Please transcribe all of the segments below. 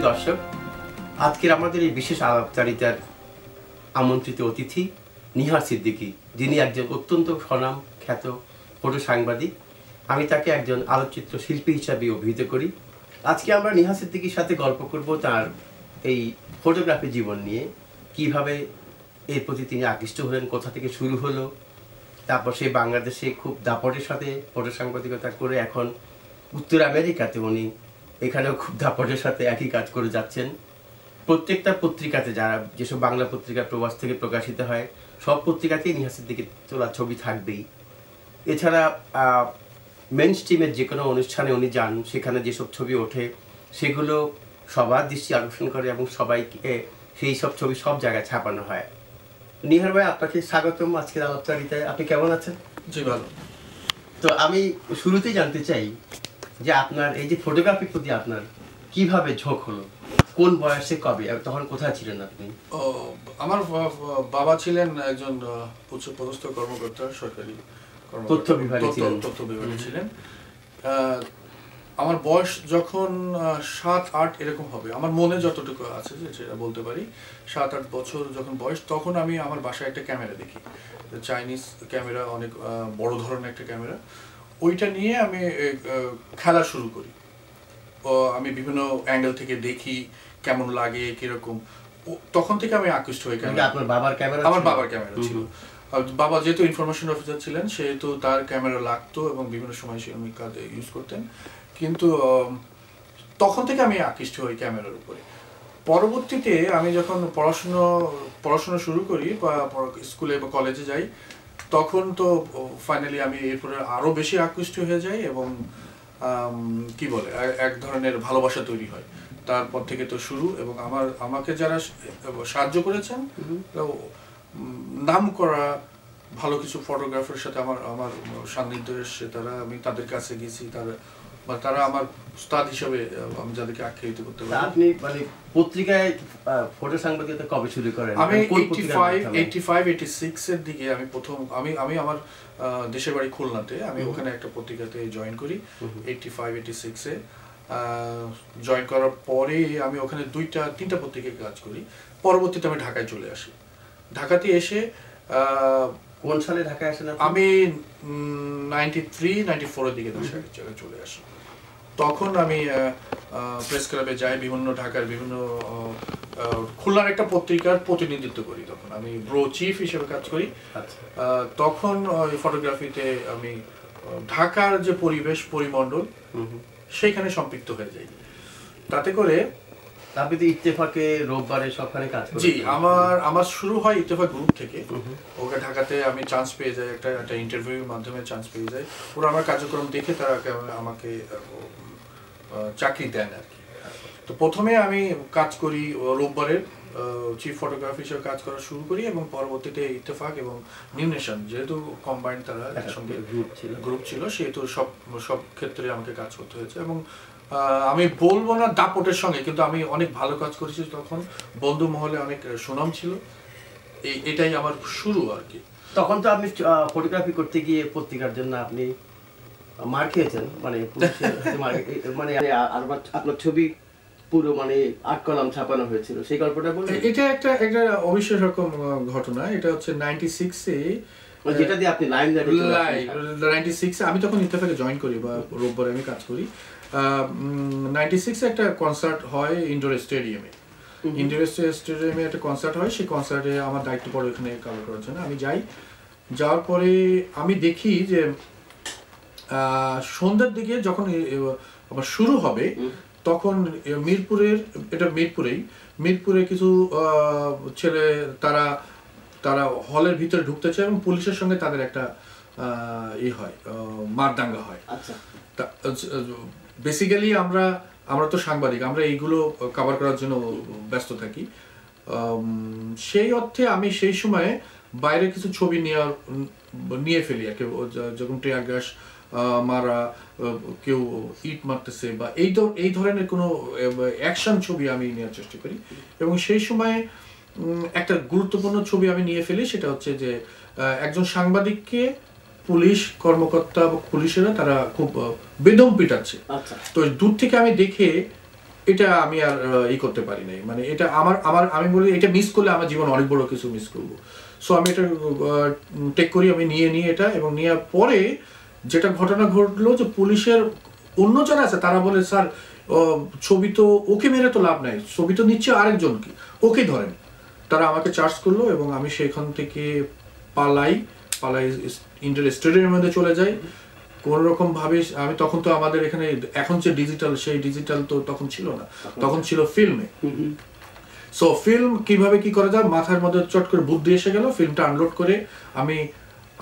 দর্শক, আজকের আমাদের এই বিশেষ আলাপচারিতার আমন্ত্রিত অতিথি নিহার সিদ্দিকী, যিনি একজন অত্যন্ত স্বনাম খ্যাত ফটো সাংবাদিক। আমি তাকে একজন আলোকচিত্র শিল্পী হিসাবে অভিহিত করি। আজকে আমরা নিহার সিদ্দিকীর সাথে গল্প করব তার এই ফটোগ্রাফি জীবন নিয়ে, কিভাবে এর প্রতি তিনি আকৃষ্ট হলেন, কোথা থেকে শুরু হলো, তারপর সেই বাংলাদেশে খুব দাপটের সাথে ফটো সাংবাদিকতা করে এখন উত্তর আমেরিকাতে উনি এখানেও খুব দাপটের সাথে একই কাজ করে যাচ্ছেন। প্রত্যেকটা পত্রিকাতে, যারা যেসব বাংলা পত্রিকা প্রবাস থেকে প্রকাশিত হয়, সব পত্রিকাতেই নিহার সিদ্দিকীর তোলা ছবি থাকবেই। এছাড়া মেন স্ট্রিমের যে কোনো অনুষ্ঠানে উনি যান, সেখানে যেসব ছবি ওঠে সেগুলো সবার দৃষ্টি আকর্ষণ করে এবং সবাইকে সেই সব ছবি সব জায়গায় ছাপানো হয়। নিহার ভাই, আপনাকে স্বাগতম আজকের আলাপচারিতায়। আপনি কেমন আছেন? জি, ভালো। তো আমি শুরুতেই জানতে চাই যে আপনার এই যে ফটোগ্রাফির প্রতি আপনার কিভাবে ঝোঁক হলো, কোন বয়সে, কবে, তখন কোথায় ছিলেন আপনি? আমার বাবা ছিলেন একজন উচ্চপদস্থ কর্মকর্তা, সরকারি তথ্য বিভাগে ছিলেন। আমার বয়স যখন 7-8 এরকম হবে, আমার মনে যতটুকু আছে যেটা বলতে পারি, 7-8 বছর যখন বয়স, তখন আমি আমার বাসায় একটা ক্যামেরা দেখি, চাইনিজ ক্যামেরা, অনেক বড় ধরনের একটা ক্যামেরা। ওইটা নিয়ে আমি খেলা শুরু করি। আমি বিভিন্ন অ্যাঙ্গেল থেকে দেখি কেমন লাগে, কিরকম। তখন থেকে আমি আকৃষ্ট হই। আপনার বাবার ক্যামেরা? আমার বাবার ক্যামেরা ছিল। বাবা যেহেতু ইনফরমেশন অফিসার ছিলেন, সেহেতু তার ক্যামেরা লাগতো এবং বিভিন্ন সময় সে উনি কাজে ইউজ করতেন। কিন্তু তখন থেকে আমি আকৃষ্ট হই ক্যামেরার উপরে। পরবর্তীতে আমি যখন পড়াশোনা শুরু করি বা স্কুলে বা কলেজে যাই, তখন তো ফাইনালি আমি এরপরে আরো বেশি আকৃষ্ট হয়ে যাই এবং কি বলে, এক ধরনের ভালোবাসা তৈরি হয়। তারপর থেকে তো শুরু। এবং আমাকে যারা সাহায্য করেছেন, নাম করা ভালো কিছু ফটোগ্রাফারের সাথে আমার সান্নিধ্য এসছে, আমি তাদের কাছে গেছি, তারা আমার উস্তাদ হিসেবে আমি যাদেরকে আখ্যায়িত করতে পারি। আপনি মানে পত্রিকায় ফটো সাংবাদিকতা কবে শুরু করেন? আমি 85-86 এর দিকে আমি প্রথম আমি আমার দেশের বাড়ি খুলনাতে, আমি ওখানে একটা পত্রিকাতে জয়েন করি 85-86 এ। জয়েন করার পরে আমি ওখানে 2-3টা পত্রিকায় কাজ করি। পরবর্তীতে আমি ঢাকায় চলে আসি। ঢাকাতে এসে কোন সালে ঢাকায় আসেন? আমি 93-94 এর দিকে ঢাকায় চলে আসি। তখন আমি প্রেস ক্লাবে যাই, ঢাকার বিভিন্ন খুলনার একটা পত্রিকার প্রতিনিধিত্ব করি। তখন আমি ব্রো চিফ হিসেবে কাজ করি। তখন ফটোগ্রাফিতে আমি ঢাকার যে পরিমণ্ডল, সেইখানে সম্পৃক্ত হয়ে যাই। তাতে করে আপনি তো ইত্তেফাকে রোববারে সবখানে কাজ করেন? জি, আমার শুরু হয় ইত্তেফাক গ্রুপ থেকে। ওকে ঢাকাতে আমি চান্স পেয়ে যাই, একটা ইন্টারভিউর মাধ্যমে চান্স পেয়ে যাই। ওরা আমার কার্যক্রম দেখে তারা আমাকে চাকরি দেন আর কি। তো প্রথমে আমি কাজ করি রোববারের চিফ ফটোগ্রাফি হিসেবে কাজ করা শুরু করি এবং পরবর্তীতে ইত্তেফাক এবং নিউ নেশন, যেহেতু কম্বাইন্ড তারা একসঙ্গে গ্রুপ ছিল, সেহেতু সব ক্ষেত্রে আমাকে কাজ করতে হয়েছে। এবং আমি বলবো না দাপটের সঙ্গে, কিন্তু আমি অনেক ভালো কাজ করেছি। তখন বন্ধু মহলে অনেক সুনাম ছিল। এটাই আমার শুরু আর কি। তখন তো আপনি ফটোগ্রাফি করতে গিয়ে পত্রিকার জন্য আপনি মার খেয়েছেন, মানে মানে আপনার ছবি পুরো মানে 8 কলাম ছাপানো হয়েছিল, সেই গল্পটা বলুন। এটা একটা অবিশ্বাস রকম ঘটনা। এটা হচ্ছে 96 এ, যেটা দিয়ে আপনি 96 এ আমি তখন ইত্তেফাকে জয়েন করি বা রোববারে আমি কাজ করি। 96 এ একটা কনসার্ট হয় ইনডোর স্টেডিয়ামে। একটা কনসার্ট হয়। সেই কনসার্টে আমার দায়িত্ব পড়ে ওখানে কভার করার জন্য। আমি যাওয়ার পরে আমি দেখি যে সন্ধ্যার দিকে যখন আবার শুরু হবে, তখন মিরপুরে কিছু ছেলে তারা হলের ভিতরে ঢুকতে চায় এবং পুলিশের সঙ্গে তাদের একটা মারদাঙ্গা হয়। বেসিক্যালি আমরা তো সাংবাদিক, আমরা এইগুলো কভার করার জন্য ব্যস্ত থাকি। সেই অর্থে আমি সেই সময়ে বাইরে কিছু ছবি নিয়ে ফেলি আর কি। যখন টিয়ার গ্যাস মারা, কেউ ইট মারতেছে বা এই ধরনের কোনো অ্যাকশন ছবি আমি নেওয়ার চেষ্টা করি। এবং সেই সময়ে একটা গুরুত্বপূর্ণ ছবি আমি নিয়ে ফেলি, সেটা হচ্ছে যে একজন সাংবাদিককে পুলিশ কর্মকর্তা বা পুলিশেরা তারা খুব বেদম পিটাচ্ছে। তো দূর থেকে আমি দেখে এটা আমি আর করতে পারি নাই, মানে এটা আমি বলি এটা মিস করলে আমার জীবন অনেক বড় কিছু মিস করব। সো আমি এটা টেক করি, আমি নিয়ে নিই এটা, এবং নেওয়ার পরে যেটা ঘটনা ঘটলো যে পুলিশের অন্য যারা আছে তারা বলে স্যার ছবি তো ওকে মেরে তো লাভ নাই, ছবি তো নিচ্ছে আরেকজনকে, ওকে ধরেন। তারা আমাকে চার্জ করলো এবং আমি সেখান থেকে পালাই ইন্টার স্টেডিয়ামের মধ্যে চলে যাই কোন রকম ভাবে। আমি তখন তো আমাদের এখানে এখন যে ডিজিটাল, সেই ডিজিটাল তো তখন ছিল না, তখন ছিল ফিল্মে। সো ফিল্ম কিভাবে কি করা যায়, মাথার মধ্যে চট করে বুদ্ধি এসে গেল, ফিল্মটা আনলোড করে আমি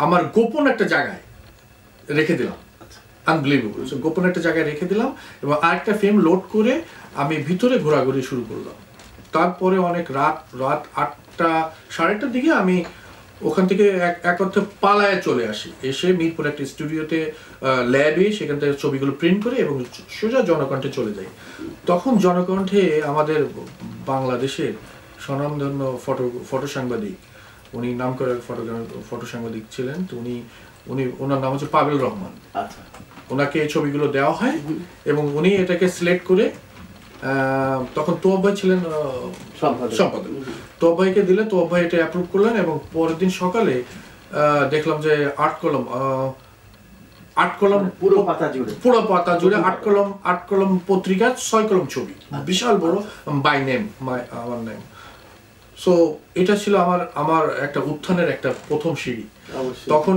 আমার গোপন একটা জায়গায় রেখে দিলাম, আনবিলিভেবল। সো গোপন একটা জায়গায় রেখে দিলাম এবং আরেকটা ফিল্ম লোড করে আমি ভিতরে ঘোরাঘুরি শুরু করলাম। তারপরে অনেক রাত 8টা 8:30টার দিকে আমি ওখান থেকে এক অর্থে পালায় চলে আসি, এসে মিরপুর একটা স্টুডিওতে ল্যাবে সেখান থেকে ছবিগুলো প্রিন্ট করে এবং সোজা জনকণ্ঠে চলে যাই। তখন জনকণ্ঠে আমাদের বাংলাদেশের স্বনামধন্য ফটো সাংবাদিক, উনি নাম করে ফটো সাংবাদিক ছিলেন, তো ওনার নাম হচ্ছে পাবেল রহমান। ওনাকে এই ছবিগুলো দেওয়া হয় এবং উনি এটাকে সিলেক্ট করে, তখন তোয়াব ভাই ছিলেন সম্পাদক, তোয়াব ভাইকে দিলে তোয়াব ভাই এটা অ্যাপ্রুভ করলেন এবং পরের দিন সকালে দেখলাম যে 8 কলম পুরো পাতা জুড়ে 8 কলম পত্রিকা, 6 কলম ছবি, বিশাল বড়, বাই নেম, আমার নেম। সো এটা ছিল আমার একটা উত্থানের একটা প্রথম সিঁড়ি। তখন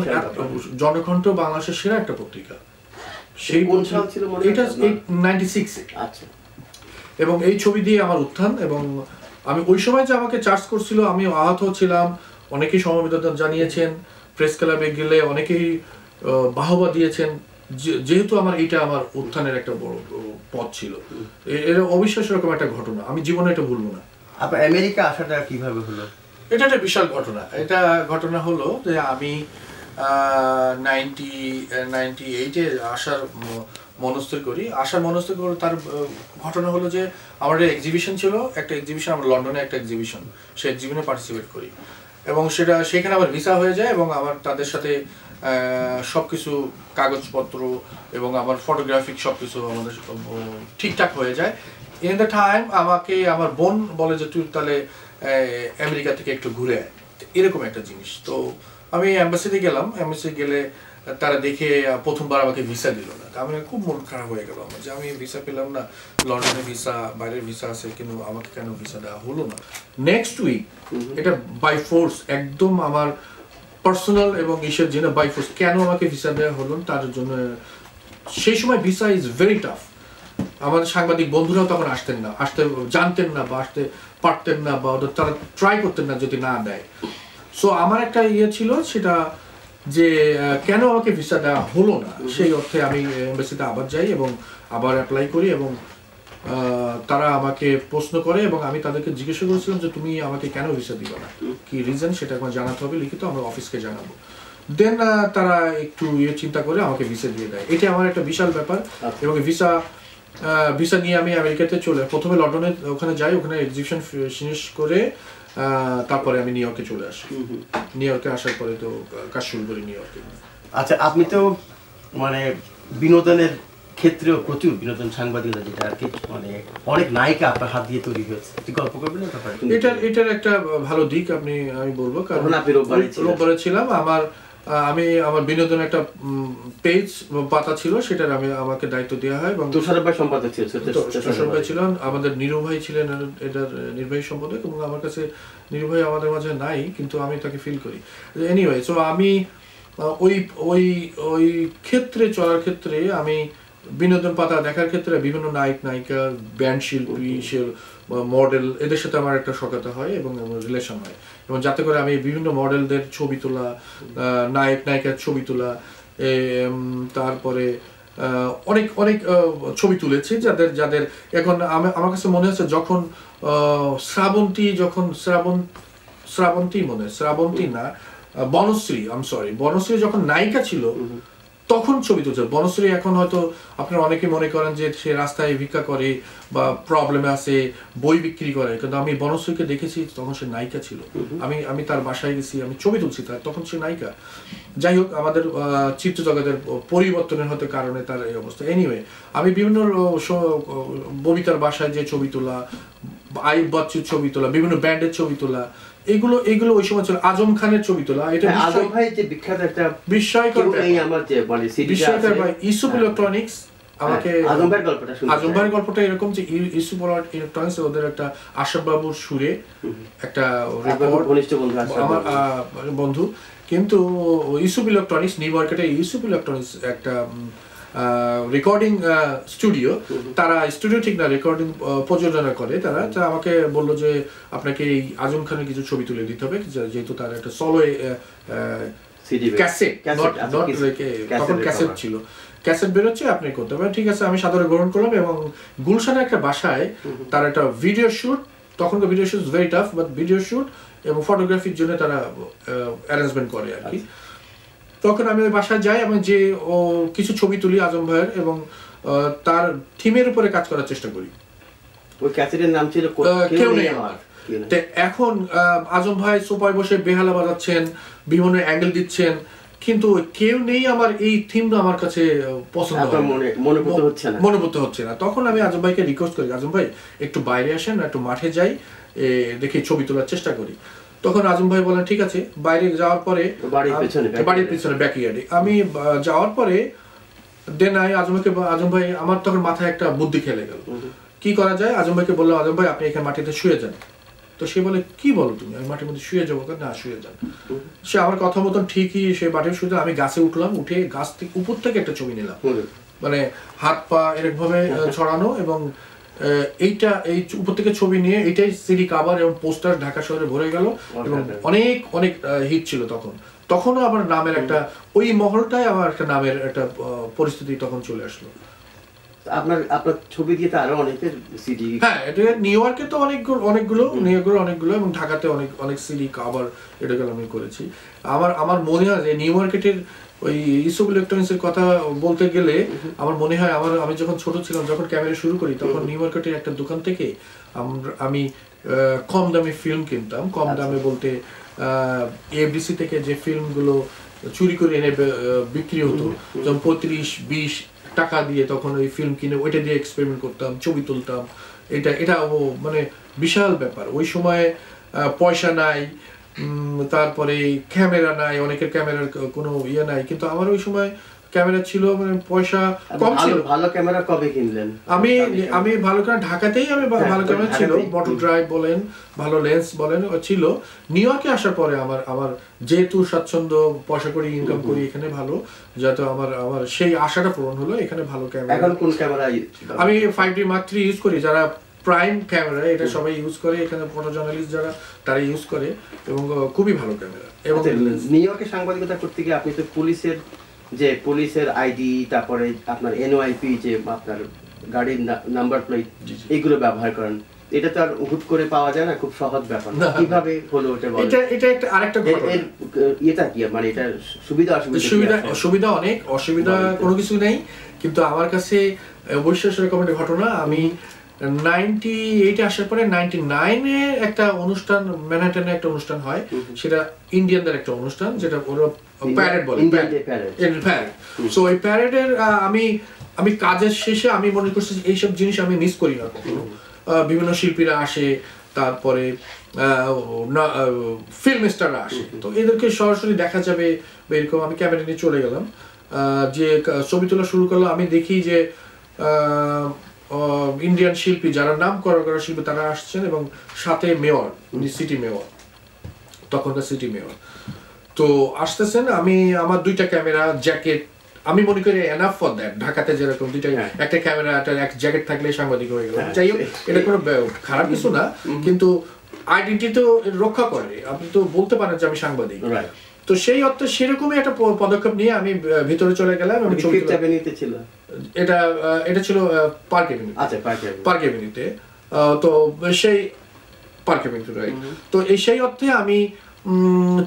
জনকণ্ঠ বাংলাদেশের সেরা একটা পত্রিকা, সেই এটা 96-এ। এবং এই ছবি দিয়ে আমার উত্থান। এবং আমি ওই সময় যে আমাকে চার্জ করছিল, আমি আহত ছিলাম, অনেকেই সমবেদনা জানিয়েছেন, প্রেস ক্লাবে গেলে অনেকেই বাহবা দিয়েছেন, যেহেতু এটা আমার উত্থানের একটা বড় পথ ছিল। এর অবিশ্বাস্য রকম একটা ঘটনা, আমি জীবনে এটা ভুলবো না। আপনার আমেরিকা আসাটা কিভাবে হলো? এটা একটা বিশাল ঘটনা। এটা ঘটনা হলো যে আমি 98-এ আসার মনস্থির করি। তার ঘটনা হলো যে আমার একটা এক্সিবিশন ছিল, আমার লন্ডনে একটা এক্সিবিশন, সেই এক্সিবিশনে পার্টিসিপেট করি এবং সেখানে আমার ভিসা হয়ে যায় এবং আমার তাদের সাথে সবকিছু কাগজপত্র এবং আমার ফটোগ্রাফিক সবকিছু আমাদের ঠিকঠাক হয়ে যায়। ইন দ্য টাইম আমাকে আমার বোন বলে যে তুই তাহলে আমেরিকা থেকে একটু ঘুরে আয়, এরকম একটা জিনিস। তো আমি এম্বাসিতে গেলাম, এম্বাসি গেলে তারা দেখে প্রথমবার আমাকে ভিসা দিল না। আমি খুব মন খারাপ হয়ে গেল আমার, যে আমি ভিসা পেলাম না, লন্ডনের ভিসা, বাইরের ভিসা আছে, কিন্তু আমাকে কেন ভিসা দেওয়া হলো না। নেক্সট উইক এটা বাই ফোর্স, একদম আমার পার্সোনাল এবং ইসের জন্য বাই ফোর্স কেন আমাকে ভিসা দেওয়া হলো তার জন্য। সেই সময় ভিসা ইজ ভেরি টাফ। আমাদের সাংবাদিক বন্ধুরাও তখন আসতে জানতেন না, বা আসতে পারতেন না, বা তারা ট্রাই করতেন না যদি না দেয়। সো আমার একটা ছিল সেটা যে কেন আমাকে ভিসা দেওয়া হলো না। সেই অর্থে আমি এমবাসিতে আবার যাই এবং আবার অ্যাপ্লাই করি এবং তারা আমাকে প্রশ্ন করে এবং আমি তাদেরকে জিজ্ঞাসা করেছিলাম যে তুমি আমাকে কেন ভিসা দিবে না, কি রিজন সেটা আমার জানাতে হবে লিখিত, আমরা অফিসকে জানাবো। দেন তারা একটু চিন্তা করে আমাকে ভিসা দিয়ে দেয়। এটা আমার একটা বিশাল ব্যাপার। এবং ভিসা নিয়ে আমি আমেরিকাতে প্রথমে লন্ডনে ওখানে যাই, ওখানে এক্সিবিশন ফিনিশ করে তারপরে আমি নিউ ইয়র্কে চলে আসি। নিউ ইয়র্কে আসার পরে তো কাজ শুরু করি নিউ ইয়র্কে। আচ্ছা, আপনি তো মানে বিনোদনের ক্ষেত্রেও প্রচুর বিনোদন সাংবাদিকতা, যেটা আর কি মানে অনেক নায়িকা আপনার হাত দিয়ে তৈরি হয়েছে, গল্প করবেন না ব্যাপারে? এটার একটা ভালো দিক আমি বলবো, কারণ আপনি রোববারে ছিলাম, আমার বিনোদন একটা পেজ পাতা ছিল, সেটার আমাকে দায়িত্ব দেওয়া হয়। এবং তুষার ভাই সম্পাদক ছিলেন, আমাদের নীরু ভাই ছিলেন এটার নির্বাহী সম্পাদক, এবং আমার কাছে নীরু ভাই আমাদের মাঝে নাই, কিন্তু আমি তাকে ফিল করি। এনিওয়ে, সো আমি ওই ক্ষেত্রে চলার ক্ষেত্রে আমি বিনোদন পাতা দেখার ক্ষেত্রে বিভিন্ন নায়িকা, ব্যান্ড শিল্পী, মডেল, এদের সাথে আমার একটা সখ্যাতা হয় এবং রিলেশন হয়, এবং যাতে করে আমি বিভিন্ন মডেলদের ছবি তোলা, নায়িকার ছবি তোলা, তারপরে অনেক অনেক ছবি তুলেছি যাদের এখন আমার কাছে মনে হচ্ছে যখন শ্রাবন্তী না, বনশ্রী যখন নায়িকা ছিল, তখন ছবি তুলছে। বনশ্রী এখন হয়তো আপনারা অনেকে মনে করেন যে সে রাস্তায় ভিক্ষা করে বা প্রবলেমে আছে, বই বিক্রি করে, কিন্তু আমি বনশ্রীকে দেখেছি তখন সে নায়িকা ছিল। আমি তার বাসায় গেছি, আমি ছবি তুলছি তার, তখন সে নায়িকা। যাই হোক, আমাদের চিত্র জগতের পরিবর্তনের হয়তো কারণে তার এই অবস্থা। এনিওয়ে, আমি বিভিন্ন ববিতার বাসায় যে ছবি তোলা, আইয়ুব বাচ্চুর ছবি তোলা, বিভিন্ন ব্যান্ডের ছবি তোলা, এগুলো ওই সময় ছিল। আজম খানের ছবি তোলা, এটা আজম ভাই যে বিখ্যাত একটা বিস্ময়কর আমার যে মানে বিস্ময়কর ভাই। ইউসুফ ইলেকট্রনিক্স আমাকে, আজম ভাইয়ের গল্পটা শুনতে, আজম ভাইয়ের গল্পটা এরকম যে ইউসুফ ইলেকট্রনিক্স ওদের একটা আশরাফ বাবুর সুরে একটা রেকর্ড, ঘনিষ্ঠ বন্ধু আমার বন্ধু। কিন্তু ইউসুফ ইলেকট্রনিক্স, নিউ মার্কেটে ইউসুফ ইলেকট্রনিক্স একটা রেকর্ডিং স্টুডিও, তারা স্টুডিও ঠিক না, রেকর্ডিং প্রযোজনা করে তারা। আমাকে বললো যে আপনাকে এই আজম খানের কিছু ছবি তুলে দিতে হবে, যেহেতু তার একটা সলো ক্যাসেট, তখন ক্যাসেট ছিল, ক্যাসেট বেরোচ্ছে, আপনি করতে পারেন। ঠিক আছে, আমি সাদরে গ্রহণ করলাম। এবং গুলশানের একটা বাসায় তার একটা ভিডিও শুট, তখনকার video shoot very tough, but video shoot এবং ফটোগ্রাফির জন্য তারা অ্যারেঞ্জমেন্ট করে আর কি। তখন আমি ওই বাসায় যাই এবং যে ও কিছু ছবি তুলি আজম ভাইয়ের, এবং তার থিমের উপরে কাজ করার চেষ্টা করি। ওই ক্যাসেটের নাম ছিল কেউ নেই আমার। এখন আজম ভাই সোফায় বসে বেহালা বাজাচ্ছেন, বিভিন্ন অ্যাঙ্গেল দিচ্ছেন, কিন্তু কেউ নেই আমার এই থিমটা আমার কাছে পছন্দ মনোভূত হচ্ছে না। তখন আমি আজম ভাইকে রিকোয়েস্ট করি, আজম ভাই একটু বাইরে আসেন, একটু মাঠে যাই, দেখি ছবি তোলার চেষ্টা করি। তখন আজম ভাই বলেন ঠিক আছে। বাইরে যাওয়ার পরে বাড়ির পিছনে ব্যাকইয়ার্ডে আমি যাওয়ার পরে দেন আজম ভাই আমার তখন মাথায় একটা বুদ্ধি খেলে গেল, কি করা যায়। আজম ভাইকে বললাম, আজম ভাই আপনি এখানে মাটিতে শুয়ে যান। তো সে বলে কি বলো তুমি, আমি মাটির মধ্যে শুয়ে যাবো? না, শুয়ে যান। সে আমার কথা মতন ঠিকই সে মাটির শুয়ে যান। আমি গাছে উঠলাম, উঠে গাছ থেকে উপর থেকে একটা ছবি নিলাম, মানে হাত পা এরকম ভাবে ছড়ানো, এবং এইটা এই উপর থেকে ছবি নিয়ে এটাই সিডি কাভার এবং পোস্টার ঢাকা শহরে ভরে গেল, এবং অনেক অনেক হিট ছিল তখন। তখনও আমার নামের একটা, ওই মহলটাই আমার একটা নামের একটা পরিস্থিতি তখন চলে আসলো। আপনার ছবি দিয়ে তো আরো অনেকের সিডি, হ্যাঁ, এটা নিউ ইয়র্কে তো অনেকগুলো এবং ঢাকাতে অনেক সিডি কাভার এটা আমি করেছি। আমার মনে হয় যে নিউ মার্কেটের ওই ইউসুফ ইলেকট্রনিক্স এর কথা বলতে গেলে আমার মনে হয় আমি যখন ছোট ছিলাম, যখন ক্যামেরা শুরু করি, তখন নিউ মার্কেটের একটা দোকান থেকে আমি কম দামে ফিল্ম কিনতাম। কম দামে বলতে এফডিসি থেকে যে ফিল্মগুলো চুরি করে এনে বিক্রি হতো, যেমন 35-20 টাকা দিয়ে তখন ওই ফিল্ম কিনে ওইটা দিয়ে এক্সপেরিমেন্ট করতাম, ছবি তুলতাম। এটা মানে বিশাল ব্যাপার। ওই সময় পয়সা নাই, তারপরে ক্যামেরা নাই, অনেকের ক্যামেরার কোনো ইয়ে নাই, কিন্তু আমার ওই সময় ক্যামেরা ছিল, মানে পয়সা কম ছিল। ভালো ক্যামেরা কবে কিনলেন? আমি ভালো ক্যামেরা ঢাকাতেই আমি ভালো ক্যামেরা ছিল, মোটর ড্রাইভ বলেন, ভালো লেন্স বলেন ছিল। নিউ ইয়র্কে আসার পরে আমার যেহেতু স্বাচ্ছন্দ্য, পয়সা করে ইনকাম করি এখানে, ভালো যাতে আমার সেই আশাটা পূরণ হলো, এখানে ভালো ক্যামেরা। এখন কোন ক্যামেরা? আমি 5D Mark III ইউজ করি। যারা প্রাইম ক্যামেরা, এটা সবাই ইউজ করে, এখানে ফটো জার্নালিস্ট যারা তারা ইউজ করে, এবং খুবই ভালো ক্যামেরা। এবং নিউ ইয়র্কে সাংবাদিকতা করতে গিয়ে আপনি তো পুলিশের আইডি, তারপরে আপনার এনওআইপি, যে আপনার গাড়ির নাম্বার প্লেট, এগুলো ব্যবহার করেন। এটা তো আর হুট করে পাওয়া যায় না, খুব সহজ ব্যাপার। কিভাবে হলো ওটা বলেন? এটা একটা আরেকটা ঘটনা। এটা কি মানে এটা সুবিধা অনেক, অসুবিধা কোনো কিছু নেই, কিন্তু আমার কাছে অবশ্যই সেরকম একটা ঘটনা। আমি 98 আসার পরে 99-এ একটা অনুষ্ঠান, ম্যানহাটনে একটা অনুষ্ঠান হয়, সেটা ইন্ডিয়ানদের একটা অনুষ্ঠান, যেটা ওরা প্যারেড বলে, প্যারেড। সো ওই প্যারেডের আমি কাজের শেষে আমি মনে করছি এইসব জিনিস আমি মিস করি না কখনো। বিভিন্ন শিল্পীরা আসে, তারপরে ফিল্ম স্টাররা আসে, তো এদেরকে সরাসরি দেখা যাবে এরকম। আমি ক্যামেরা নিয়ে চলে গেলাম, যে ছবি তোলা শুরু করলাম। আমি দেখি যে ইন্ডিয়ান শিল্পী, যারা নাম করা শিল্পী, তারা আসছেন, এবং সাথে মেয়র, সিটি মেয়র, তখনকার সিটি মেয়র তো আসতেছেন। আমার 2টা ক্যামেরা, জ্যাকেট, আমি মনে করি এনাফ ফর দ্যাট। ঢাকাতে যেরকম একটা ক্যামেরা, একটা জ্যাকেট থাকলে সাংবাদিক হয়ে গেল। যাই হোক, এটা কোনো খারাপ কিছু না, কিন্তু আইডেন্টিটি তো রক্ষা করে। আপনি তো বলতে পারেন যে আমি সাংবাদিক। তো সেই অর্থে সেরকমই একটা পদক্ষেপ নিয়ে আমি ভিতরে চলে গেলাম। এটা ছিল পার্ক এভিনিউতে। তো সেই পার্ক এভিনিউ, তো সেই অর্থে আমি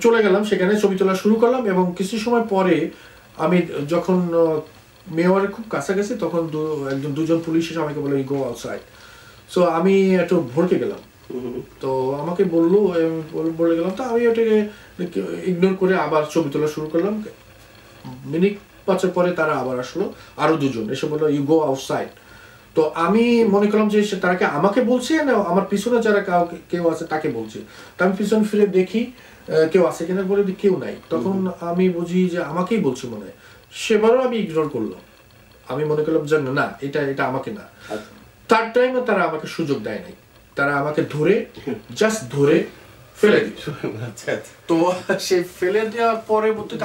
চলে গেলাম সেখানে, ছবি তোলা শুরু করলাম, এবং কিছু সময় পরে আমি যখন মেয়রের খুব কাছাকাছি তখন দুজন পুলিশ এসে আমাকে বললো গো আউটসাইড। সো আমি একটু ভড়কে গেলাম, তো আমাকে বললো, বলে গেলাম, তো আমি ওটাকে ইগনোর করে আবার ছবি তোলা শুরু করলাম। মিনিট 5 পরে তারা আবার আসলো, আরো দুজন এসে বললো ইউ গো আউটসাইড। তো আমি মনে করলাম যে তারা কি আমাকে বলছে না আমার পিছনে যারা কেউ আছে তাকে বলছে। তো আমি পিছনে ফিরে দেখি কেউ আছে কিনা, বলে কেউ নাই। তখন আমি বুঝি যে আমাকেই বলছে মনে হয়, সেবারও আমি ইগনোর করলাম। আমি মনে করলাম যে না, এটা আমাকে না। তার টাইমে তারা আমাকে সুযোগ দেয় নাই, তারা আমাকে জাস্ট ধরে ফেলে দিত। তো সে ফেলে দেওয়ার পরবর্তীতে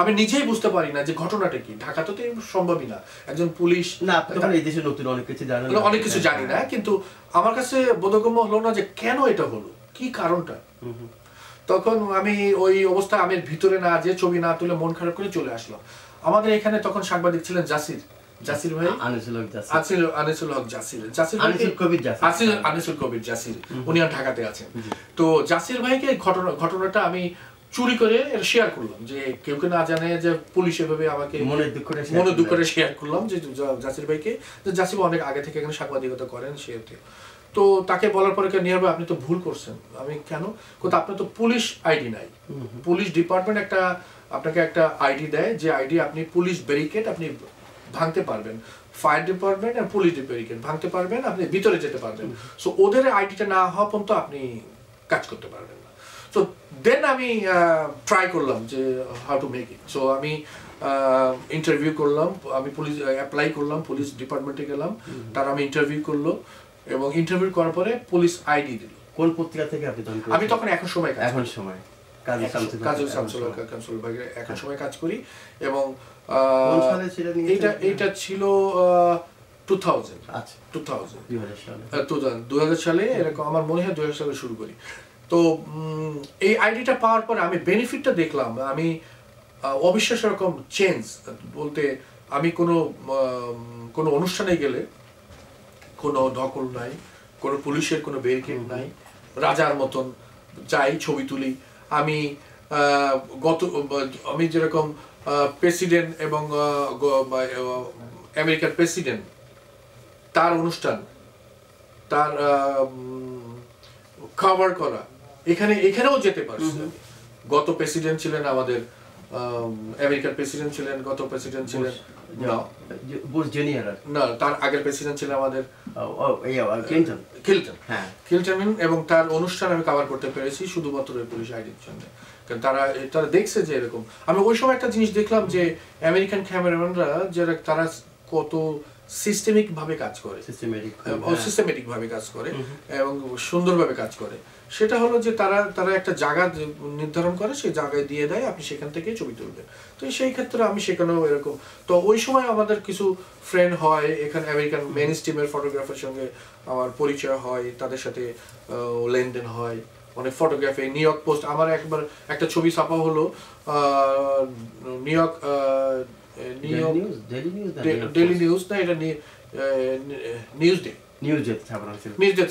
আমি নিজেই বুঝতে পারি না যে ঘটনাটা কি। ঢাকাতে তো সম্ভবই না, একজন পুলিশ না, এই দেশে নতুন অনেক কিছু জানি না, কিন্তু আমার কাছে বোধগম্য হলো না যে কেন এটা হলো, কি কারণটা। তখন আমি ওই অবস্থায় আমি ভিতরে না যে ছবি না তুলে মন খারাপ করে চলে আসলাম। আমাদের এখানে তখন সাংবাদিক ছিলেন জাসির ভাই, আনিসুল হক জাসির, উনি আর ঢাকাতে আছেন। তো জাসির ভাইকে ঘটনাটা আমি চুরি করে শেয়ার করলাম, যে কেউ না জানে যে পুলিশ এভাবে আমাকে মনে দুঃখ করে শেয়ার করলাম যে জাসির ভাইকে, যে জাসির অনেক আগে থেকে এখানে সাংবাদিকতা করেন সেতে। তো তাকে বলার পরে নিয়ে আপনি তো ভুল করছেন। আমি কেন? আপনার তো পুলিশ আইডি নাই। পুলিশ ডিপার্টমেন্ট আপনাকে একটা আইডি দেয়, যে আইডি আপনি পুলিশ ব্যারিকেড আপনি ভাঙতে পারবেন, ফায়ার ডিপার্টমেন্ট আর পুলিশ ব্যারিকেড ভাঙতে পারবেন, আপনি ভিতরে যেতে পারবেন। সো ওদের আইডিটা না হওয়া পর্যন্ত আপনি কাজ করতে পারবেন না। সো দেন আমি ট্রাই করলাম যে how to make it. So আমি ইন্টারভিউ করলাম, আমি পুলিশ অ্যাপ্লাই করলাম, পুলিশ ডিপার্টমেন্টে গেলাম, তারা আমি ইন্টারভিউ করলো, এবং ইন্টারভিউ করার পরে পুলিশ আইডি দিল। কোন পত্রিকা থেকে আপনি? আমি তখন এখন সময় কাজ করি, এবং এটা ছিল 2000 সালে, এরকম আমার মনে হয় 2000 সালে শুরু করি। তো এই আইডিটা পাওয়ার পরে আমি বেনিফিটটা দেখলাম, আমি অবিশ্বাস্য রকম চেঞ্জ বলতে, আমি কোনো অনুষ্ঠানে গেলে কোনো দখল নাই, কোনো পুলিশের কোনো ব্যারিকেড নাই, রাজার মতন যাই ছবি তুলি। আমি যেরকম প্রেসিডেন্ট এবং আমেরিকার প্রেসিডেন্ট তার অনুষ্ঠান, তার কভার করা, এখানেও যেতে পারছি। গত প্রেসিডেন্ট ছিলেন আমাদের, আমেরিকার প্রেসিডেন্ট ছিলেন, গত প্রেসিডেন্ট ছিলেন না, তার আগের প্রেসিডেন্ট ছিলেন আমাদের ক্লিনটন, এবং তার অনুষ্ঠান আমি কভার করতে পেরেছি শুধুমাত্র পুলিশ আইডির জন্য। কারণ তারা দেখছে যে এরকম, আমি ওই সময় একটা জিনিস দেখলাম যে আমেরিকান ক্যামেরাম্যানরা যারা তারা কত সিস্টেমিক ভাবে কাজ করে, সিস্টেমেটিক ভাবে কাজ করে এবং সুন্দরভাবে কাজ করে। সেটা হলো যে তারা একটা জায়গা নির্ধারণ করে, সেই জায়গায় দিয়ে দেয়, আপনি সেখান থেকে ছবি তুলবেন। তো সেই ক্ষেত্রে আমি সেখানেও এরকম, তো ওই সময় আমাদের কিছু ফ্রেন্ড হয় এখানে, আমেরিকান মেইন স্ট্রিমের ফটোগ্রাফারের সঙ্গে আমার পরিচয় হয়, তাদের সাথে লেনদেন হয়, অনেক ফটোগ্রাফি। নিউ ইয়র্ক পোস্ট, আমার একবার একটা ছবি ছাপা হলো ডেইলি নিউজ না, এটা নিউজডে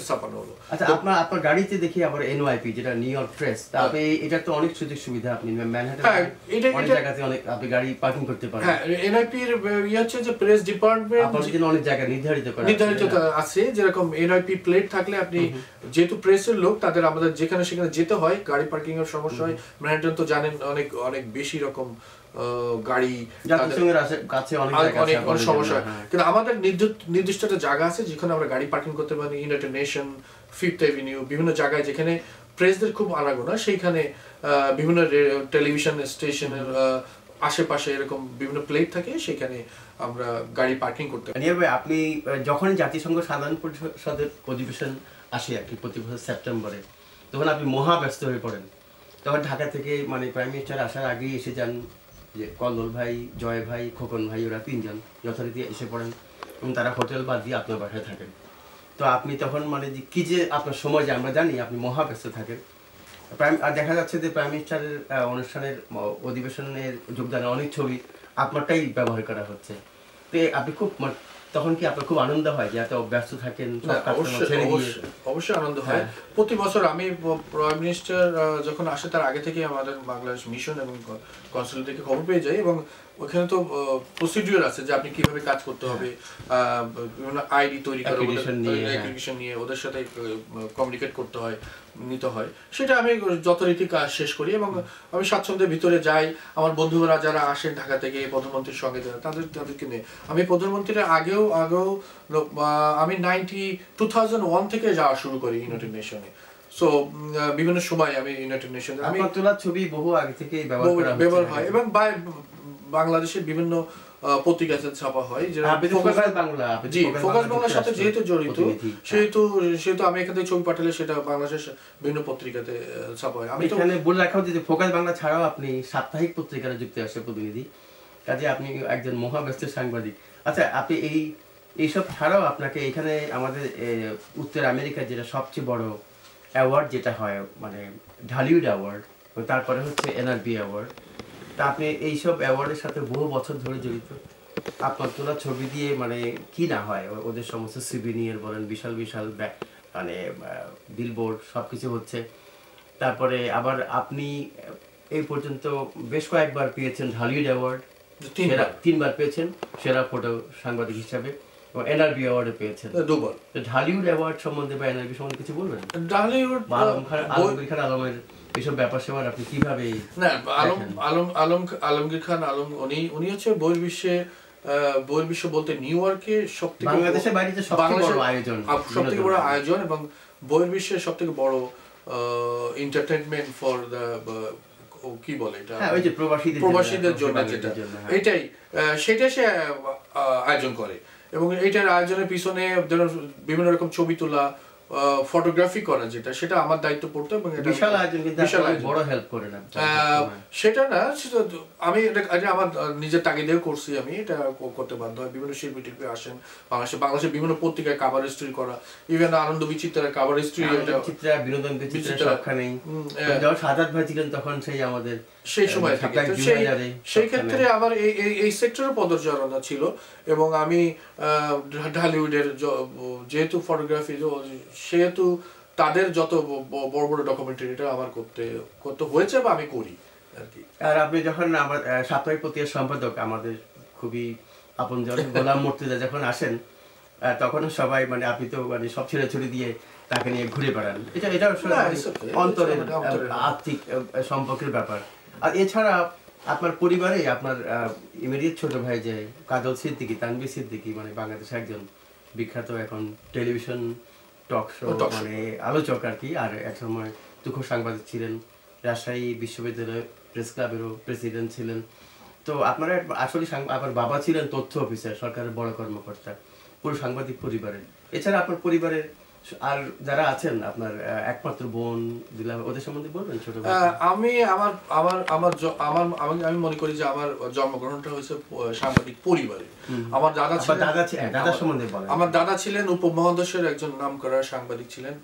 ছাপানো হলো। আচ্ছা, আপনার গাড়িতে দেখি আবার এনওয়াইপি, যেটা নিউ ইয়র্ক প্রেস। আপনি এটা তো অনেক সুযোগ সুবিধা, আপনি ম্যানহাটনে অনেক জায়গাতে আপনি গাড়ি পার্কিং করতে পারেন। হ্যাঁ, এনওয়াইপি এর হচ্ছে যে প্রেস ডিপার্টমেন্ট আপনাদের জন্য অনেক জায়গা নির্ধারিত আছে, যেরকম এনওয়াইপি প্লেট থাকলে আপনি, যেহেতু প্রেসের লোক, তাদের আমাদের যেখানে সেখানে যেতে হয়, গাড়ি পার্কিং এর সমস্যা হয়। ম্যানহাটন তো জানেন অনেক বেশি রকম গাড়ি, অনেক সমস্যা হয়। কিন্তু আমাদের নির্দিষ্ট একটা জায়গা আছে যেখানে আমরা গাড়ি পার্কিং করতে পারি, ইউনাইটেড নেশন, ফিফথ এভিনিউ, বিভিন্ন জায়গায় যেখানে প্রেসদের খুব আনাগোনা, সেইখানে বিভিন্ন টেলিভিশন স্টেশনের আশেপাশে এরকম বিভিন্ন প্লেট থাকে, সেখানে আমরা গাড়ি পার্কিং করতে পারি। আপনি যখন জাতিসংঘ সাধারণ পরিষদের অধিবেশন আসে আর কি প্রতি বছর সেপ্টেম্বরে, তখন আপনি মহাব্যস্ত হয়ে পড়েন। তখন ঢাকা থেকে প্রাইম মিনিস্টার আসার আগেই এসে যান, যে কল্লোল ভাই, জয় ভাই, খোকন ভাই, ওরা 3 জন যথারীতি এসে পড়েন, এবং তারা হোটেল বাদ দিয়ে আপনার বাসায় থাকেন। তো আপনি তখন যে কি যে আপনার সময়, যে আমরা জানি আপনি মহাব্যস্ত থাকেন। আর দেখা যাচ্ছে যে প্রাইম মিনিস্টারের অনুষ্ঠানের অধিবেশনের যোগদানের অনেক ছবি আপনারটাই ব্যবহার করা হচ্ছে। তো আপনি খুব, তখন কি আপনার খুব আনন্দ হয় যে এত ব্যস্ত থাকেন? অবশ্যই আনন্দ হয়। প্রতি বছর আমি প্রাইম মিনিস্টার যখন আসে তার আগে থেকে আমাদের বাংলাদেশ মিশন এবং কনসুলেট থেকে খবর পেয়ে যাই, এবং ওখানে তো প্রসিডিউর আছে যে আপনি কিভাবে কাজ করতে হবে, বিভিন্ন আইডি তৈরি করে অ্যাপ্লিকেশন নিয়ে ওদের সাথে কমিউনিকেট করতে হয়, নিতে হয়। সেটা আমি যথারীতি কাজ শেষ করি এবং আমি স্বাচ্ছন্দ্যের ভিতরে যাই। আমার বন্ধুরা যারা আসেন ঢাকা থেকে প্রধানমন্ত্রীর সঙ্গে তাদেরকে নিয়ে আমি প্রধানমন্ত্রীর আগেও আমি 2001 থেকে যাওয়া শুরু করি ইউনাইটেড নেশনে। সো বিভিন্ন সময় আমি ইউনাইটেড নেশন আমি তোলা ছবি বহু আগে থেকেই ব্যবহার হয় এবং বাংলাদেশের বিভিন্ন পত্রিকাতে ছাপা হয়, ফোকাস বাংলার সাথে যেহেতু জড়িত সেহেতু আমি এখান থেকে ছবি পাঠালে সেটা বাংলাদেশের বিভিন্ন পত্রিকাতে ছাপা হয়। আমি এখানে বলে রাখা যে ফোকাস বাংলা ছাড়াও আপনি সাপ্তাহিক পত্রিকাতে যুক্তরাষ্ট্রের প্রতিনিধি, কাজে আপনি একজন মহাব্যস্ত সাংবাদিক। আচ্ছা, আপনি এইসব ছাড়াও আপনাকে এখানে আমাদের উত্তর আমেরিকার যেটা সবচেয়ে বড় অ্যাওয়ার্ড যেটা হয়, মানে ঢালিউড অ্যাওয়ার্ড, তারপরে হচ্ছে NRB অ্যাওয়ার্ড, তা আপনি এইসব অ্যাওয়ার্ডের সাথে বহু বছর ধরে জড়িত। আপনার তোলা ছবি দিয়ে মানে কি না হয়, ওদের সমস্ত সিভিনিয়ার বলেন, বিশাল বিশাল মানে বিলবোর্ড সব কিছু হচ্ছে। তারপরে আবার আপনি এই পর্যন্ত বেশ কয়েকবার পেয়েছেন ঢালিউড অ্যাওয়ার্ড, 3বার পেয়েছেন সেরা ফটো সাংবাদিক হিসাবে, এবং NRB অ্যাওয়ার্ডে পেয়েছেন 2বার। ঢালিউড অ্যাওয়ার্ড সম্বন্ধে বা NRB সম্বন্ধে কিছু বলবেন? ঢালিউড আলমগীর খান আলমের এইসব ব্যাপার সেবার আপনি কিভাবে? না, আলমগীর খান আলম উনি হচ্ছে বহির্বিশ্ব বলতে নিউ ইয়র্কে সবথেকে বাংলাদেশের বাইরে সবথেকে বড় আয়োজন, সবথেকে বড় আয়োজন এবং বহির্বিশ্বের সবথেকে বড় এন্টারটেইনমেন্ট ফর দ্য কি বলে এটা, ওই যে প্রবাসীদের জন্য যেটা, এটাই সেটা সে আয়োজন করে এবং এইটার আয়োজনের পিছনে বিভিন্ন রকম ছবি তোলা, ফটোগ্রাফি করা যেটা, সেটা আমার দায়িত্ব পড়তো এবং এটা বিশাল আয়োজন, কিন্তু বড় হেল্প করে না সেটা না, সেটা আমি এটা আমার নিজের তাগিদেও করছি, আমি এটা করতে বাধ্য হয়। বিভিন্ন শিল্পী টিল্পী আসেন বাংলাদেশের বিভিন্ন পত্রিকায় কাভার স্টোরি করা, ইভেন আনন্দ বিচিত্রার কাভার স্টোরি, বিনোদন বিচিত্রা সবখানেই যখন সাজাদ ভাই ছিলেন তখন সেই সময় সেই ক্ষেত্রে আমার এই সেক্টরে পদচারণা ছিল এবং আমি ঢালিউডের যেহেতু ফটোগ্রাফি সেহেতু তাদের যত বড় বড় ডকুমেন্টারিটা আমার করতে হয়েছে বা আমি করি আর কি। আর আপনি যখন আমার সাপ্তাহিক পত্রিকার সম্পাদক, আমাদের খুবই আপনজন গোলাম মুর্তজা যখন আসেন, তখন সবাই মানে আপনি তো মানে সব ছেড়ে ছুড়ে দিয়ে তাকে নিয়ে ঘুরে বেড়ান, এটা অন্তরের আর্থিক সম্পর্কের ব্যাপার। আর এছাড়া আপনার পরিবারে আপনার ইমিডিয়েট ছোট ভাই যে কাজল সিদ্দিকী, তানভীর সিদ্দিকী, মানে বাংলাদেশের একজন বিখ্যাত এখন টেলিভিশন টক শো মানে আলোচক আর কি, আর এক সময় তুখোর সাংবাদিক ছিলেন, রাজশাহী বিশ্ববিদ্যালয় প্রেস ক্লাবেরও প্রেসিডেন্ট ছিলেন। তো আপনারা আসলে আপনার বাবা ছিলেন তথ্য অফিসার, সরকারের বড় কর্মকর্তা, পুরো সাংবাদিক পরিবারের। এছাড়া আপনার পরিবারের আর যারা আছেন, আপনার একমাত্র বোন, ওদের সম্বন্ধে বলবেন ছোট ভাই? আমি মনে করি যে আমার জন্মগ্রহণটা হয়েছে সাংবাদিক পরিবারে। আমার দাদা সম্বন্ধে বলেন। আমার দাদা ছিলেন উপমহাদেশের একজন নামকরা সাংবাদিক ছিলেন,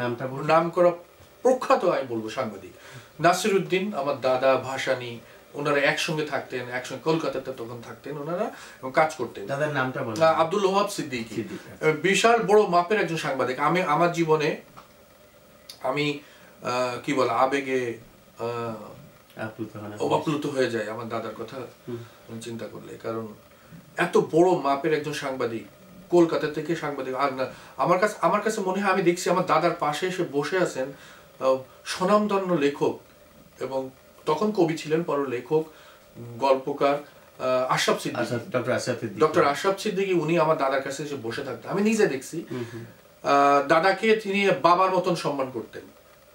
নামটা বলুন। নামকরা প্রখ্যাত আমি বলবো সাংবাদিক নাসিরউদ্দিন, আমার দাদা ভাসানী, ওনারা একসঙ্গে থাকতেন, একসঙ্গে কলকাতাতে তখন থাকতেন ওনারা এবং কাজ করতেন। দাদার নামটা বলেন। আব্দুল ওহাব সিদ্দিকী, বিশাল বড় মাপের একজন সাংবাদিক। আমি আমার জীবনে আমি কি বলে আবেগে আপ্লুত হয়ে যায় আমার দাদার কথা চিন্তা করলে, কারণ এত বড় মাপের একজন সাংবাদিক, কলকাতা থেকে সাংবাদিক। আর না, আমার কাছে মনে হয় আমি দেখছি আমার দাদার পাশে এসে বসে আছেন স্বনামধন্য লেখক, এবং তখন কবি ছিলেন, পরে লেখক, গল্পকার আশরাফ সিদ্দিকী, ডক্টর আশরাফ সিদ্দিকী। উনি আমার দাদার কাছে এসে বসে থাকতেন, আমি নিজে দেখছি। দাদাকে তিনি বাবার মতন সম্মান করতেন,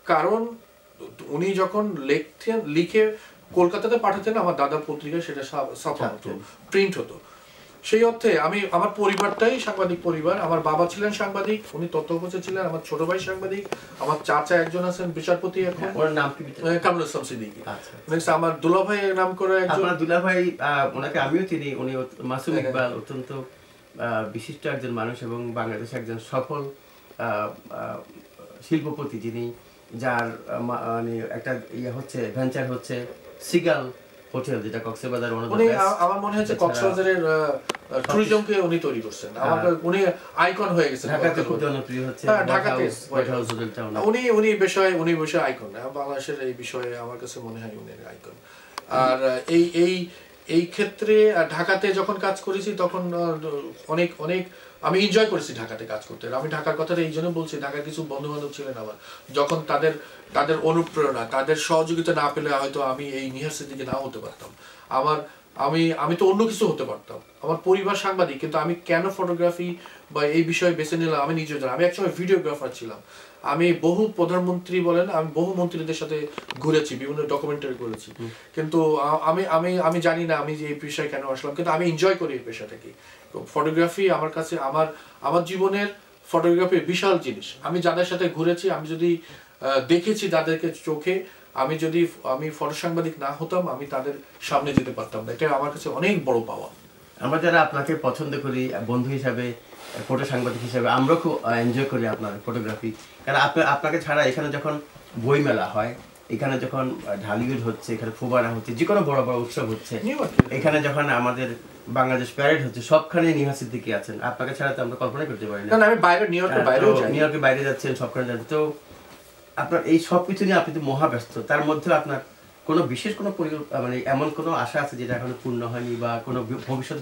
কারণ উনি যখন লিখে কলকাতাতে পাঠাতেন, আমার দাদার পত্রিকায় সেটা ছাপা হতো, প্রিন্ট হতো। সেই অর্থে আমার পরিবারটাই সাংবাদিক পরিবার। আমার বাবা ছিলেন সাংবাদিক, উনি তথ্য অফিসার ছিলেন। আমার ছোট ভাই সাংবাদিক, আমার চাচা একজন আছেন বিচারপতি, এখন ওর নাম কি? কামরুল ইসলাম সিদ্দিকী। আমার দুলাভাই নাম করে একজন। আপনার দুলাভাই, ওনাকে আমিও চিনি, উনি মাসুম ইকবাল, অত্যন্ত বিশিষ্ট একজন মানুষ এবং বাংলাদেশে একজন সফল শিল্পপতি, যিনি যার মানে একটা হচ্ছে ভেঞ্চার হচ্ছে সিগাল হোটেল, যেটা কক্সবাজার আমার মনে হচ্ছে কক্সবাজারের ট্যুরিজমকে উনি তৈরি করছেন। উনি আইকন হয়ে গেছেন, ঢাকাতে খুব জনপ্রিয় হচ্ছে, ঢাকাতে হোয়াইট হাউস হোটেলটা উনি বিষয়ে আইকন। বাংলাদেশের এই বিষয়ে আমার কাছে মনে হয় উনি আইকন। আর এই ক্ষেত্রে ঢাকাতে যখন কাজ করেছি তখন অনেক অনেক আমি এনজয় করেছি ঢাকাতে কাজ করতে। আমি ঢাকার কথাটা এই জন্য বলছি, ঢাকার কিছু বন্ধু বান্ধব ছিলেন আমার, যখন তাদের অনুপ্রেরণা, তাদের সহযোগিতা না পেলে হয়তো আমি এই নিহার সিদ্দিকী নাও হতে পারতাম। আমি তো অন্য কিছু হতে পারতাম। আমার পরিবার সাংবাদিক, কিন্তু আমি কেন ফটোগ্রাফি বা এই বিষয়ে বেছে নিলাম আমি নিজেও জানি। আমি একসময় ভিডিওগ্রাফার ছিলাম। আমি বহু প্রধানমন্ত্রী বলেন, আমি বহু মন্ত্রীদের সাথে ঘুরেছি, বিভিন্ন ডকুমেন্টারি করেছি, কিন্তু আমি জানি না আমি যে এই পেশায় কেন আসলাম, কিন্তু আমি এনজয় করি এই পেশাটাকে। ফটোগ্রাফি আমার কাছে আমার জীবনের ফটোগ্রাফি বিশাল জিনিস। আমি যাদের সাথে ঘুরেছি, আমি যদি দেখেছি তাদেরকে চোখে, আমি ফটো সাংবাদিক না হতাম, আমি তাদের সামনে যেতে পারতাম না। এটা আমার কাছে অনেক বড় পাওয়া। আমরা যারা আপনাকে পছন্দ করি বন্ধু হিসাবে, ফটো সাংবাদিক হিসাবে, আমরা খুব এনজয় করি আপনার ফটোগ্রাফি। কারণ আপনাকে ছাড়া এখানে যখন বইমেলা হয়, এখানে যখন ঢালিউড হচ্ছে, এখানে ফুবারা হচ্ছে, যে কোনো বড় বড় উৎসব হচ্ছে, এখানে যখন আমাদের বাংলাদেশ প্যারেড হচ্ছে, সবখানে নিহার সিদ্দিকী আছেন। আপনাকে ছাড়া তো আমরা কল্পনা করতে পারি না। আমি নিউ ইয়র্কের বাইরে যাচ্ছেন, সবখানে যাচ্ছেন। তো আপনার এই সবকিছু নিয়ে আপনি তো মহাব্যস্ত, তার মধ্যে আপনার কোনো বিশেষ কোনো মানে এমন কোনো আশা আছে যেটা এখনো পূর্ণ হয়নি, বা কোনো ভবিষ্যৎ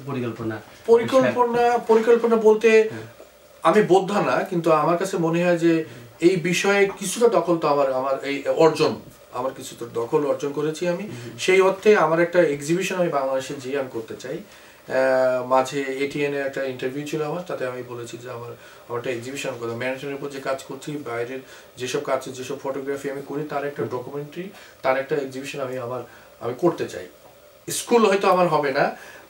পরিকল্পনা বলতে আমি বোদ্ধা না, কিন্তু আমার কাছে মনে হয় যে এই বিষয়ে কিছুটা দখল তো আমার এই অর্জন, আমার কিছুটা দখল অর্জন করেছি আমি। সেই অর্থে আমার একটা এক্সিবিশন আমি বাংলাদেশে যেয়ে আমি করতে চাই। মাঝে এটিএন এর একটা ইন্টারভিউ ছিল আমার, তাতে আমি বলেছি যে আমার একটা এক্সিবিশন করতে, ম্যানেজমেন্টের উপর যে কাজ করছি, বাইরের যেসব কাজ, যেসব ফটোগ্রাফি আমি করি, তার একটা ডকুমেন্টারি, তার একটা এক্সিবিশন আমি করতে চাই। স্কুল হয়তো আমার হবে না,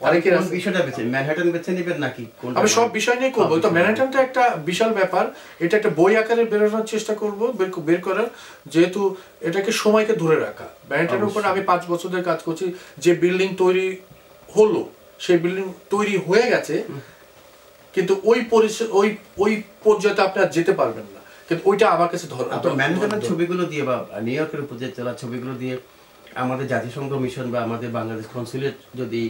অনেকের বিষয়টা ম্যানহাটন বেছে নেবেন নাকি? আমি সব বিষয় নিয়ে করবো। তো ম্যানহাটনটা একটা বিশাল ব্যাপার, এটা একটা বই আকারে বেরোনোর চেষ্টা করবো, বের করার, যেহেতু এটাকে সময়কে ধরে রাখা। ম্যানহাটনের উপর আমি 5 বছর ধরে কাজ করছি। যে বিল্ডিং তৈরি হলো, সেই বিল্ডিং তৈরি হয়ে গেছে, কিন্তু ওই পর্যায়ে আপনি আর যেতে পারবেন না, কিন্তু ওইটা আমার কাছে ধরো। ম্যানহাটনের ছবিগুলো দিয়ে বা নিউ ইয়র্কের উপর যে চলা ছবিগুলো দিয়ে আমাদের জাতিসংঘ মিশন বা আমাদের বাংলাদেশ কনসুলেট যদি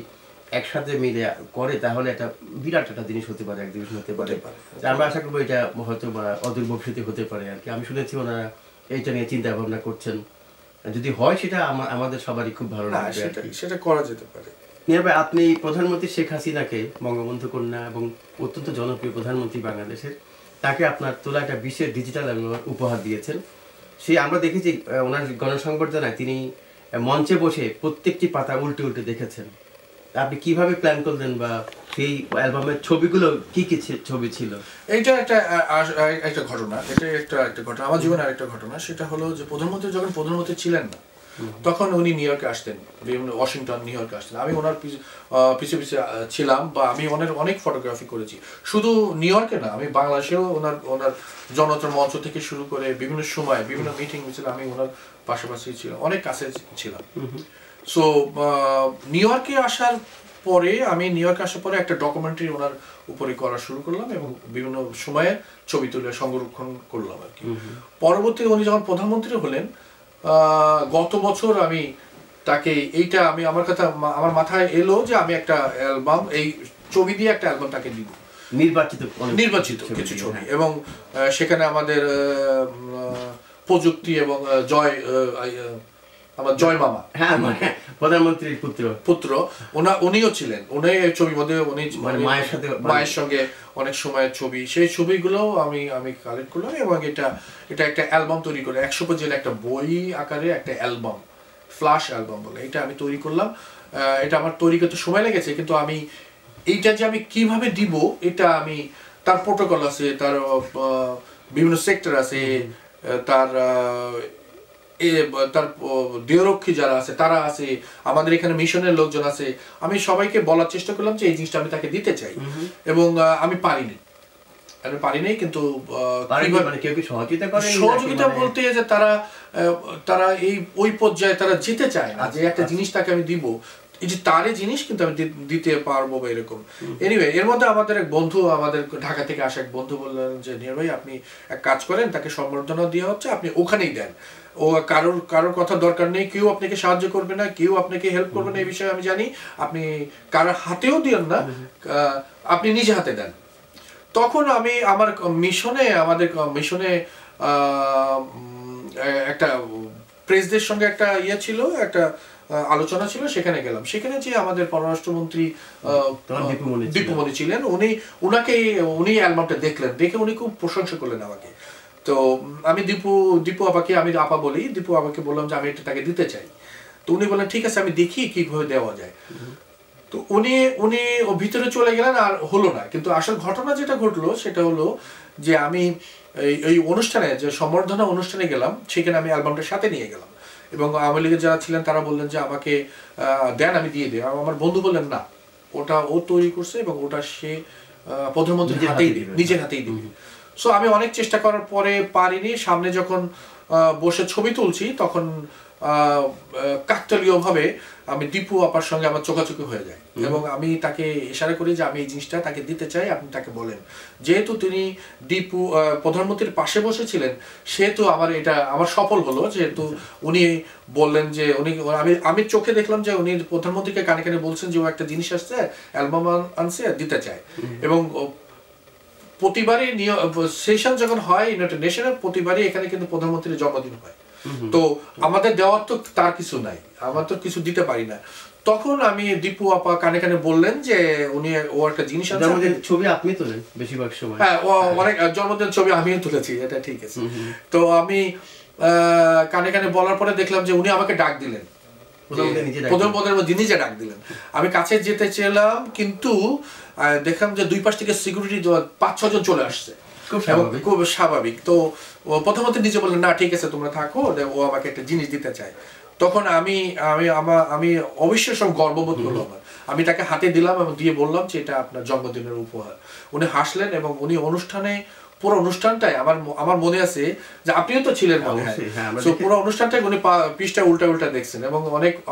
একসাথে মিলে করে, তাহলে এটা বিরাট একটা জিনিস হতে পারে, এক্সিবিশন হতে পারে। আমরা আশা করবো এটা হয়তো বা অদূর ভবিষ্যতে হতে পারে আর কি। আমি শুনেছি ওনারা এইটা নিয়ে চিন্তা ভাবনা করছেন। যদি হয় সেটা আমাদের সবারই খুব ভালো লাগবে, সেটা করা যেতে পারে। নিহার ভাই, আপনি প্রধানমন্ত্রী শেখ হাসিনাকে, বঙ্গবন্ধু কন্যা এবং অত্যন্ত জনপ্রিয় প্রধানমন্ত্রী বাংলাদেশের, তাকে আপনার তোলা একটা বিশেষ ডিজিটাল উপহার দিয়েছেন। আমরা দেখেছি ওনার গণসংবর্ধনায় তিনি মঞ্চে বসে প্রত্যেকটি পাতা উল্টে উল্টে দেখেছেন। আপনি কিভাবে প্ল্যান করলেন, বা সেই অ্যালবামের ছবিগুলো কি কি ছবি ছিল? এইটা একটা ঘটনা, একটা ঘটনা আমার জীবনের আরেকটা ঘটনা। সেটা হলো যে প্রধানমন্ত্রী যখন প্রধানমন্ত্রী ছিলেন না, তখন উনি নিউ ইয়র্কে আসতেন, বিভিন্ন ওয়াশিংটন, নিউ ইয়র্কে আসতেন। আমি ওনার পিছে পিছে ছিলাম, বা আমি অনেক ফটোগ্রাফি করেছি। শুধু নিউ ইয়র্কে না, আমি বাংলাদেশেও ওনার জনতার মঞ্চ থেকে শুরু করে বিভিন্ন সময় বিভিন্ন মিটিং মিছিল আমি ওনার পাশাপাশি ছিলাম, অনেক কাছে ছিলাম। সো নিউ ইয়র্কে আসার পরে একটা ডকুমেন্টারি ওনার উপরে করা শুরু করলাম, এবং বিভিন্ন সময়ে ছবি তুলে সংরক্ষণ করলাম আর কি। পরবর্তীতে উনি যখন প্রধানমন্ত্রী হলেন, গত বছর আমি তাকে আমার মাথায় এলো যে আমি একটা অ্যালবাম, এই ছবি দিয়ে একটা অ্যালবাম তাকে দিব, নির্বাচিত কিছু ছবি। এবং সেখানে আমাদের প্রযুক্তি এবং আমার জয় মামা, প্রধানমন্ত্রীর পুত্র, উনিও ছিলেন। উনি এই ছবির মধ্যে মায়ের সঙ্গে অনেক সময়ের ছবি, সেই ছবিগুলো আমি কালেক্ট করলাম, এবং এটা একটা অ্যালবাম তৈরি করে 100 পেজের একটা বই আকারে একটা অ্যালবাম, ফ্ল্যাশ অ্যালবাম বলে, এটা আমি তৈরি করলাম। এটা আমার তৈরি করতে সময় লেগেছে, কিন্তু এইটা যে আমি কিভাবে দিব, এটা তার প্রোটোকল আছে, তার বিভিন্ন সেক্টর আছে, তার দেহরক্ষী যারা আছে তারা আছে, আমাদের এখানে মিশনের লোকজন আছে। আমি সবাইকে বলার চেষ্টা করলাম যে এই জিনিসটা আমি তাকে দিতে চাই, এবং আমি পারিনি, কিন্তু সহযোগিতা বলতে যে তারা ওই পর্যায়ে তারা যেতে চায় না যে একটা জিনিস তাকে আমি দিব, এই যে তারই জিনিস কিন্তু আমি দিতে পারবো বা এরকম। এনিওয়ে, এর মধ্যে আমাদের এক বন্ধু, আমাদের ঢাকা থেকে আসা এক বন্ধু বললেন যে নিহার ভাই, আপনি এক কাজ করেন, তাকে সম্বর্ধনা দেওয়া হচ্ছে, আপনি ওখানেই দেন। ও কারোর কথা দরকার নেই, কেউ আপনাকে সাহায্য করবে না, কেউ আপনাকে হেল্প করবে না, এই বিষয়ে আমি জানি। আপনি কারোর হাতেও দিন না, আপনি নিজে হাতে দেন। তখন আমাদের মিশনে একটা প্রেসদের সঙ্গে একটা ছিল, একটা আলোচনা ছিল, সেখানে গেলাম। সেখানে যে আমাদের পররাষ্ট্রমন্ত্রী দীপুমণি ছিলেন, উনি অ্যালবামটা দেখলেন, দেখে উনি খুব প্রশংসা করলেন আমাকে। তো আমি দীপু আপাকে, আমি আপা বলি, দীপু আপাকে বললাম যে আমি এটা তাকে দিতে চাই। তো উনি বললেন ঠিক আছে আমি দেখি কিভাবে দেওয়া যায়। তো উনি ভিতরে চলে গেলেন, আর হলো না। কিন্তু আসল ঘটনা যেটা ঘটলো সেটা হলো যে আমি এই অনুষ্ঠানে, যে সম্বর্ধনা অনুষ্ঠানে গেলাম, সেখানে আমি অ্যালবামটা সাথে নিয়ে গেলাম এবং আওয়ামী লীগের যারা ছিলেন তারা বললেন যে আমাকে দেন, আমি দিয়ে দিই। আমার বন্ধু বললেন না, ওটা ও তৈরি করছে এবং ওটা সে প্রধানমন্ত্রীর হাতেই দিবে, নিজের হাতেই দিবে। সো আমি অনেক চেষ্টা করার পরে পারিনি। সামনে যখন বসে ছবি তুলছি তখন কাকতালীয়ভাবে আমি দীপু আপার সঙ্গে আমার চোখাচোখি হয়ে যায় এবং আমি তাকে ইশারা করি যে আমি এই জিনিসটা তাকে দিতে চাই, আপনি তাকে বলেন। যেহেতু তিনি দীপু প্রধানমন্ত্রীর পাশে বসেছিলেন, সেহেতু আমার সফল হলো, যেহেতু উনি বললেন যে আমি চোখে দেখলাম যে উনি প্রধানমন্ত্রীকে কানে কানে বলছেন যে ও একটা জিনিস আসছে, অ্যালবাম আনছে, দিতে চায়। এবং প্রতিবারই সেশন যখন হয় ইউনাইটেড নেশনের, প্রতিবারই এখানে কিন্তু প্রধানমন্ত্রীর জন্মদিন হয়। তো আমাদের দেওয়ার তো তার কিছু নাই, আমার তো কিছু দিতে পারি না। তখন আমি দীপু আপা কানে কানে বললেন যে ও একটা জিনিস আছে, ছবি আপনি তোলেন বেশিরভাগ সময়। হ্যাঁ, অনেক জন্মদিন ছবি আমিও তুলেছি, এটা ঠিক আছে। তো আমি কানে কানে বলার পরে দেখলাম যে উনি আমাকে ডাক দিলেন, প্রধানমন্ত্রী নিজে ডাক দিলেন। আমি কাছে যেতে চেলাম, কিন্তু দেখলাম যে দুই পাশ থেকে সিকিউরিটি 5-6 জন চলে আসছে, খুব স্বাভাবিক। তো প্রথমত নিজে বললেন না ঠিক আছে তোমরা থাকো, ও আমাকে একটা জিনিস দিতে চায়। তখন আমি অবশ্যই সব গর্ববোধ করলাম। আমি তাকে হাতে দিলাম এবং দিয়ে বললাম যে এটা আপনার জন্মদিনের উপহার। উনি হাসলেন এবং উনি পুরো অনুষ্ঠানটাই আমার মনে আছে যে আপনিও তো ছিলেন, পুরো অনুষ্ঠানটাই উনি পৃষ্ঠা উল্টা দেখছেন এবং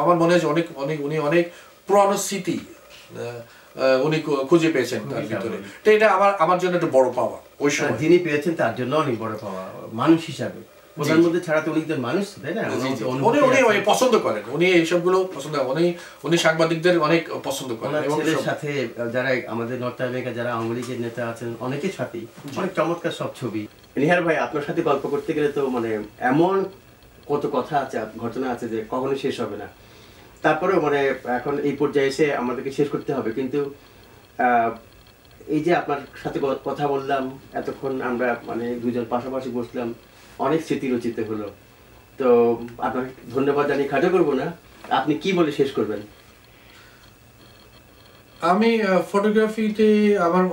আমার মনে আছে উনি অনেক পুরানো স্মৃতি উনি খুঁজে পেয়েছেন তার ভিতরে। তো এটা আমার জন্য একটা বড় পাওয়া। ওই সময় যিনি পেয়েছেন তার জন্য অনেক বড় পাওয়া মানুষ হিসাবে। প্রধানমন্ত্রী ছাড়া তো উনি তো মানুষ, তাই না? উনি পছন্দ করেন, উনি এইসবগুলো পছন্দ করেন, উনি সাংবাদিকদের অনেক পছন্দ করেন। এবং ছেলের সাথে যারা আমাদের নর্থ আমেরিকা যারা আওয়ামী লীগের নেতা আছেন অনেকের সাথেই অনেক চমৎকার সব ছবি। নিহার ভাই, আপনার সাথে গল্প করতে গেলে তো মানে এমন কত কথা আছে, ঘটনা আছে যে কখনোই শেষ হবে না। তারপরেও মানে এখন এই পর্যায়ে এসে আমাদেরকে শেষ করতে হবে, কিন্তু এই যে আপনার সাথে কথা বললাম এতক্ষণ, আমরা মানে দুজন পাশাপাশি বসলাম, অনেক স্মৃতি রচিত হলো। তো আপনাকে ধন্যবাদ জানিয়ে খাটো করবো না, আপনি কি বলে শেষ করবেন? আমি ফটোগ্রাফিতে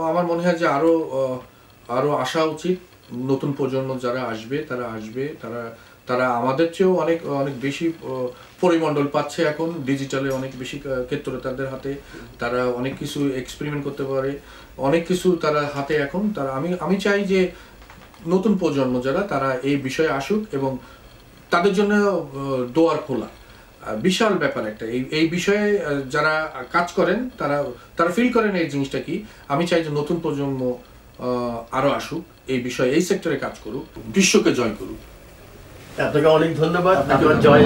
আমার মনে হয় যে আরো আসা উচিত। নতুন প্রজন্ম যারা আসবে তারা আমাদের চেয়েও অনেক অনেক বেশি পরিমণ্ডল পাচ্ছে এখন ডিজিটালে, অনেক বেশি ক্ষেত্রে তাদের হাতে, তারা অনেক কিছু এক্সপেরিমেন্ট করতে পারে, অনেক কিছু তারা হাতে এখন। আমি চাই যে নতুন প্রজন্ম যারা তারা এই বিষয়ে আসুক এবং তাদের জন্য দোয়ার খোলা। বিশাল ব্যাপার একটা এই বিষয়ে যারা কাজ করেন তারা ফিল করেন এই জিনিসটা কি। আমি চাই যে নতুন প্রজন্ম আরো আসুক এই বিষয়ে, এই সেক্টরে কাজ করুক, বিশ্বকে জয় করুক। আপনাকে অনেক ধন্যবাদ, জয়।